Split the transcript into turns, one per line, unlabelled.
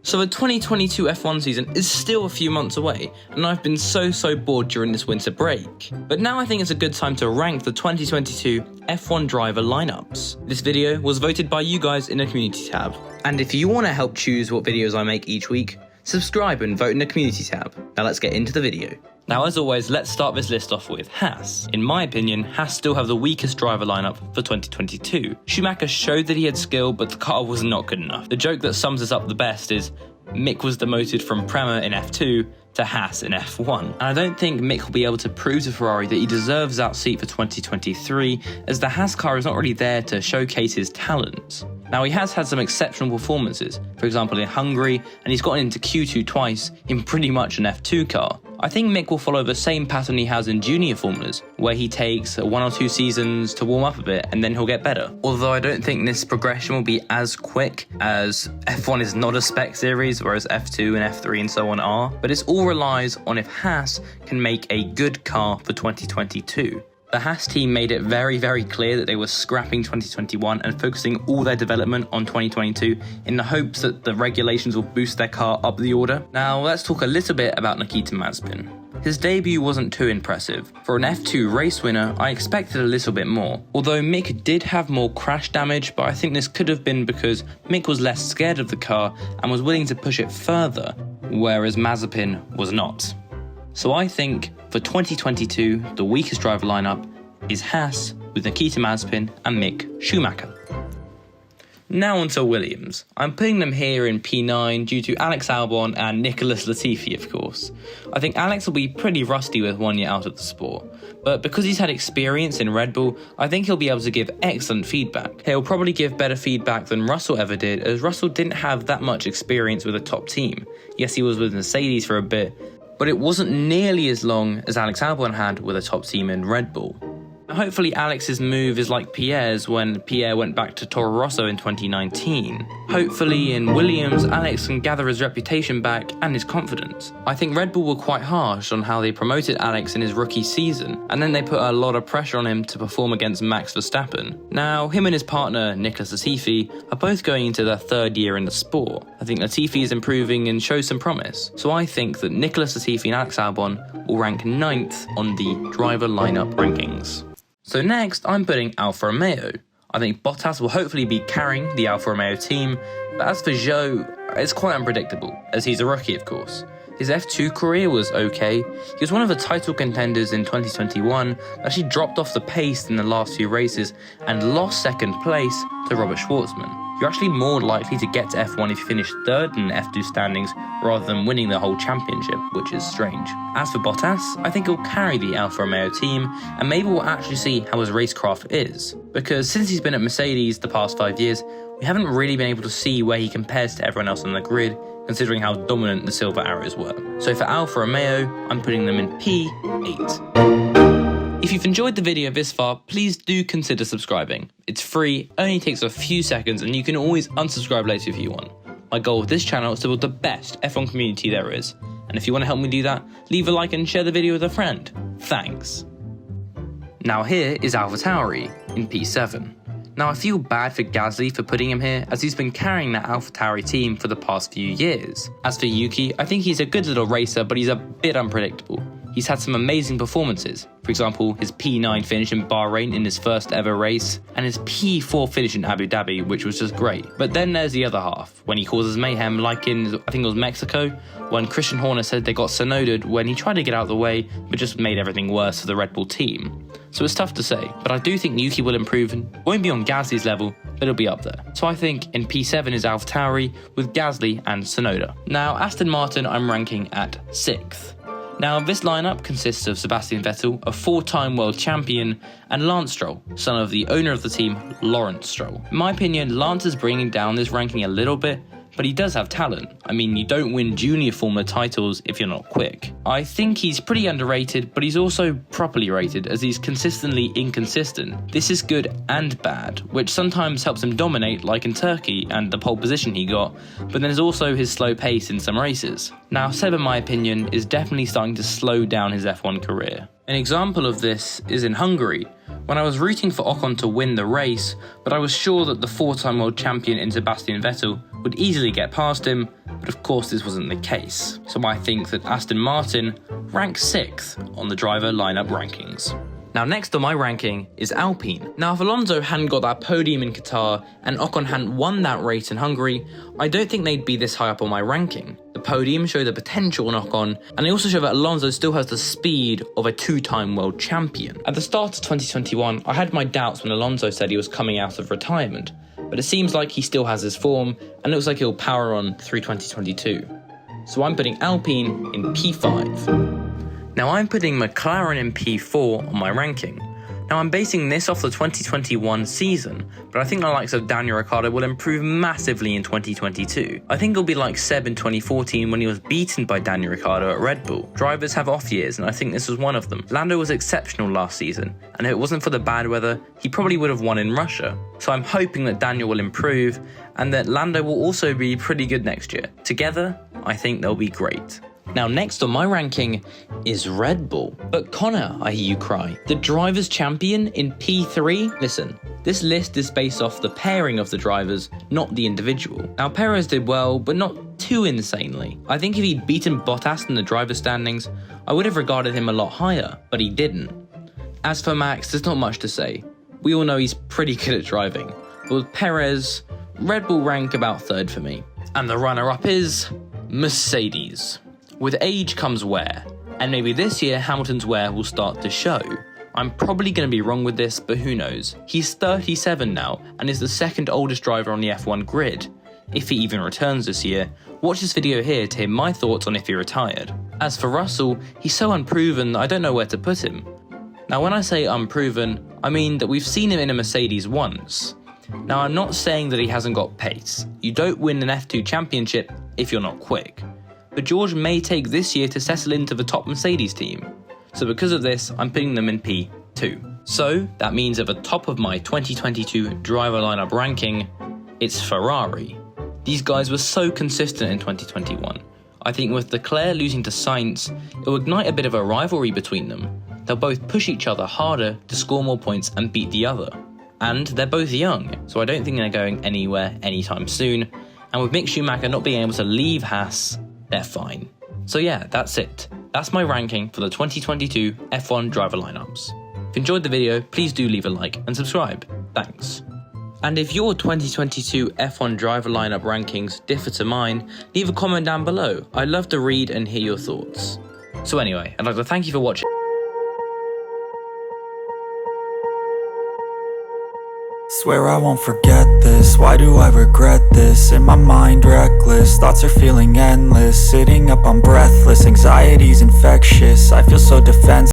So the 2022 F1 season is still a few months away, and I've been so bored during this winter break. But now I think it's a good time to rank the 2022 F1 driver lineups. This video was voted by you guys in the community tab. And if you want to help choose what videos I make each week, subscribe and vote in the community tab. Now let's get into the video. Now as always, let's start this list off with Haas. In my opinion, Haas still have the weakest driver lineup for 2022. Schumacher showed that he had skill, but the car was not good enough. The joke that sums this up the best is Mick was demoted from Prema in F2 to Haas in F1. And I don't think Mick will be able to prove to Ferrari that he deserves that seat for 2023, as the Haas car is not really there to showcase his talents. Now he has had some exceptional performances, for example in Hungary, and he's gotten into Q2 twice in pretty much an F2 car. I think Mick will follow the same pattern he has in junior formulas, where he takes 1 or 2 seasons to warm up a bit and then he'll get better. Although I don't think this progression will be as quick, as F1 is not a spec series, whereas F2 and F3 and so on are, but it all relies on if Haas can make a good car for 2022. The Haas team made it very clear that they were scrapping 2021 and focusing all their development on 2022 in the hopes that the regulations will boost their car up the order. Now let's talk a little bit about Nikita Mazepin. His debut wasn't too impressive. For an F2 race winner, I expected a little bit more. Although Mick did have more crash damage, but I think this could have been because Mick was less scared of the car and was willing to push it further, whereas Mazepin was not. So I think for 2022, the weakest driver lineup is Haas with Nikita Mazepin and Mick Schumacher. Now onto Williams. I'm putting them here in P9 due to Alex Albon and Nicholas Latifi, of course. I think Alex will be pretty rusty with 1 year out of the sport, but because he's had experience in Red Bull, I think he'll be able to give excellent feedback. He'll probably give better feedback than Russell ever did, as Russell didn't have that much experience with a top team. Yes, he was with Mercedes for a bit, but it wasn't nearly as long as Alex Albon had with a top team in Red Bull. Hopefully Alex's move is like Pierre's when Pierre went back to Toro Rosso in 2019. Hopefully in Williams, Alex can gather his reputation back and his confidence. I think Red Bull were quite harsh on how they promoted Alex in his rookie season, and then they put a lot of pressure on him to perform against Max Verstappen. Now, him and his partner, Nicholas Latifi, are both going into their 3rd year in the sport. I think Latifi is improving and shows some promise. So I think that Nicholas Latifi and Alex Albon will rank 9th on the driver lineup rankings. So next, I'm putting Alfa Romeo. I think Bottas will hopefully be carrying the Alfa Romeo team, but as for Zhou, it's quite unpredictable, as he's a rookie of course. His F2 career was okay. He was one of the title contenders in 2021, but actually dropped off the pace in the last few races and lost 2nd place to Robert Schwartzman. You're actually more likely to get to F1 if you finish 3rd in the F2 standings rather than winning the whole championship, which is strange. As for Bottas, I think he'll carry the Alfa Romeo team, and maybe we'll actually see how his racecraft is. Because since he's been at Mercedes the past 5 years, we haven't really been able to see where he compares to everyone else on the grid, considering how dominant the Silver Arrows were. So for Alfa Romeo, I'm putting them in P8. If you've enjoyed the video this far, please do consider subscribing. It's free, only takes a few seconds, and you can always unsubscribe later if you want. My goal with this channel is to build the best F1 community there is, and if you want to help me do that, leave a like and share the video with a friend. Thanks. Now here is AlphaTauri in P7. Now I feel bad for Gasly for putting him here, as he's been carrying that AlphaTauri team for the past few years. As for Yuki, I think he's a good little racer, but he's a bit unpredictable. He's had some amazing performances, for example his P9 finish in Bahrain in his first ever race, and his P4 finish in Abu Dhabi, which was just great. But then there's the other half, when he causes mayhem, like in, I think it was Mexico, when Christian Horner said they got Tsunoda'd when he tried to get out of the way, but just made everything worse for the Red Bull team. So it's tough to say, but I do think Yuki will improve and won't be on Gasly's level, but he'll be up there. So I think in P7 is AlphaTauri with Gasly and Tsunoda. Now Aston Martin I'm ranking at 6th. Now, this lineup consists of Sebastian Vettel, a 4-time world champion, and Lance Stroll, son of the owner of the team, Lawrence Stroll. In my opinion, Lance is bringing down this ranking a little bit, but he does have talent. I mean, you don't win junior Formula titles if you're not quick. I think he's pretty underrated, but he's also properly rated as he's consistently inconsistent. This is good and bad, which sometimes helps him dominate, like in Turkey and the pole position he got, but then there's also his slow pace in some races. Now, Seb, in my opinion, is definitely starting to slow down his F1 career. An example of this is in Hungary, when I was rooting for Ocon to win the race, but I was sure that the 4-time world champion in Sebastian Vettel would easily get past him, but of course this wasn't the case. So I think that Aston Martin ranks 6th on the driver lineup rankings. Now next on my ranking is Alpine. Now if Alonso hadn't got that podium in Qatar and Ocon hadn't won that race in Hungary, I don't think they'd be this high up on my ranking. The podium showed the potential in Ocon, and they also show that Alonso still has the speed of a 2-time world champion. At the start of 2021, I had my doubts when Alonso said he was coming out of retirement, but it seems like he still has his form and looks like he'll power on through 2022. So I'm putting Alpine in P5. Now I'm putting McLaren in P4 on my ranking. Now I'm basing this off the 2021 season, but I think the likes of Daniel Ricciardo will improve massively in 2022. I think it'll be like Seb in 2014 when he was beaten by Daniel Ricciardo at Red Bull. Drivers have off years, and I think this was one of them. Lando was exceptional last season, and if it wasn't for the bad weather, he probably would have won in Russia. So I'm hoping that Daniel will improve, and that Lando will also be pretty good next year. Together, I think they'll be great. Now next on my ranking is Red Bull. But Connor, I hear you cry, the drivers' champion in P3? Listen, this list is based off the pairing of the drivers, not the individual. Now Perez did well, but not too insanely. I think if he'd beaten Bottas in the driver standings, I would have regarded him a lot higher, but he didn't. As for Max, there's not much to say. We all know he's pretty good at driving. But with Perez, Red Bull rank about 3rd for me. And the runner-up is Mercedes. With age comes wear, and maybe this year Hamilton's wear will start to show. I'm probably going to be wrong with this, but who knows. He's 37 now, and is the 2nd oldest driver on the F1 grid. If he even returns this year, watch this video here to hear my thoughts on if he retired. As for Russell, he's so unproven that I don't know where to put him. Now when I say unproven, I mean that we've seen him in a Mercedes once. Now I'm not saying that he hasn't got pace. You don't win an F2 championship if you're not quick. But George may take this year to settle into the top Mercedes team. So because of this, I'm putting them in P2. So that means at the top of my 2022 driver lineup ranking, it's Ferrari. These guys were so consistent in 2021. I think with Leclerc losing to Sainz, it will ignite a bit of a rivalry between them. They'll both push each other harder to score more points and beat the other. And they're both young, so I don't think they're going anywhere anytime soon. And with Mick Schumacher not being able to leave Haas, they're fine. So yeah, that's it. That's my ranking for the 2022 F1 driver lineups. If you enjoyed the video, please do leave a like and subscribe. Thanks. And if your 2022 F1 driver lineup rankings differ to mine, leave a comment down below. I'd love to read and hear your thoughts. So anyway, I'd like to thank you for watching.
Swear I won't forget this, why do I regret this? In my mind reckless, thoughts are feeling endless. Sitting up, I'm breathless, anxiety's infectious. I feel so defenseless.